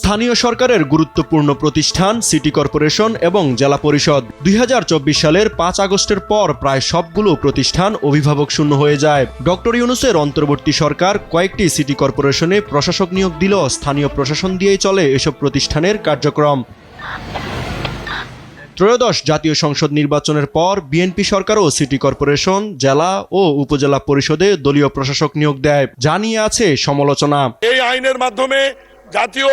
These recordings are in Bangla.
স্থানীয় সরকারের গুরুত্বপূর্ণ প্রতিষ্ঠান সিটি কর্পোরেশন এবং জেলা পরিষদ ২০২৪ সালের ৫ আগস্টের পর প্রায় সবগুলো প্রতিষ্ঠান অভিভাবক শূন্য হয়ে যায়। ডক্টর ইউনূসের অন্তর্বর্তী সরকার কয়েকটি সিটি কর্পোরেশনে প্রশাসক নিয়োগ দিলেও স্থানীয় প্রশাসন দিয়েই চলে এসব প্রতিষ্ঠানের কার্যক্রম। ত্রয়োদশ জাতীয় সংসদ নির্বাচনের পর বিএনপি সরকারও সিটি কর্পোরেশন, জেলা ও উপজেলা পরিষদে দলীয় প্রশাসক নিয়োগ দেয়, যা নিয়ে আছে সমালোচনা। এই আইনের মাধ্যমে জাতীয়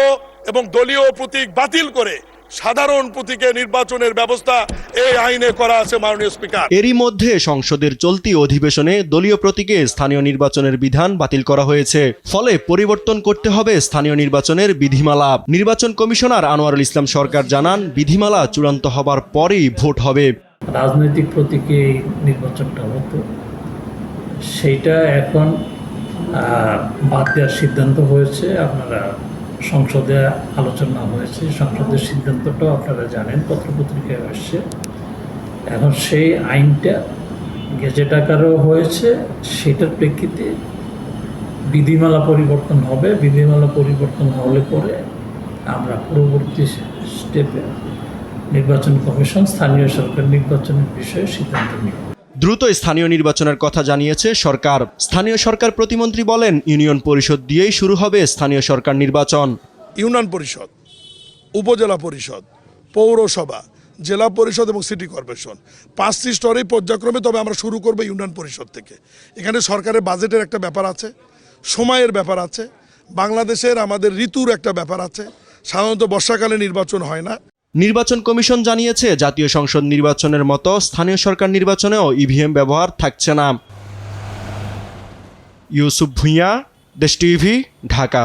এবং দলীয় প্রতীক বাতিল করে সাধারণ প্রতীকে নির্বাচনের ব্যবস্থা এই আইনে করা আছে মাননীয় স্পিকার। এরই মধ্যে সংসদের চলতি অধিবেশনে দলীয় প্রতীকে স্থানীয় নির্বাচনের বিধান বাতিল করা হয়েছে। ফলে পরিবর্তন করতে হবে স্থানীয় নির্বাচনের বিধিমালা। নির্বাচন কমিশনার আনোয়ারুল ইসলাম সরকার জানান, বিধিমালা চূড়ান্ত হবার পরেই ভোট হবে। রাজনৈতিক প্রতীকে নির্বাচনটা হতো, সেইটা এখন বাদ দেওয়ার সিদ্ধান্ত হয়েছে। আপনারা সংসদে আলোচনা হয়েছে, সংসদের সিদ্ধান্তটাও আপনারা জানেন, পত্রপত্রিকায় আসছে। এখন সেই আইনটা গেজেট আকারেও হয়েছে, সেটার প্রেক্ষিতে বিধিমালা পরিবর্তন হবে। বিধিমালা পরিবর্তন হলে পরে আমরা পরবর্তী স্টেপে নির্বাচন কমিশন স্থানীয় সরকার নির্বাচনের বিষয়ে সিদ্ধান্ত নেব। দ্রুত স্থানীয় নির্বাচনের কথা জানিয়েছে সরকার। স্থানীয় সরকার প্রতিমন্ত্রী বলেন, ইউনিয়ন পরিষদ দিয়েই শুরু হবে স্থানীয় সরকার নির্বাচন। ইউনিয়ন পরিষদ, উপজেলা পরিষদ, পৌরসভা, জেলা পরিষদ এবং সিটি কর্পোরেশন 5টি স্তরে পর্যায়ক্রমে, তবে আমরা শুরু করব ইউনিয়ন পরিষদ থেকে। এখানে সরকারের বাজেটের একটা ব্যাপার আছে, সময়ের ব্যাপার আছে, বাংলাদেশের আমাদের ঋতুর একটা ব্যাপার আছে। সাধারণত বর্ষাকালে নির্বাচন হয় না। নির্বাচন কমিশন জানিয়েছে, জাতীয় সংসদ নির্বাচনের মতো স্থানীয় সরকার নির্বাচনেও ইভিএম ব্যবহার থাকছে না। ইউসুফ ভুঁইয়া, দেশ টিভি, ঢাকা।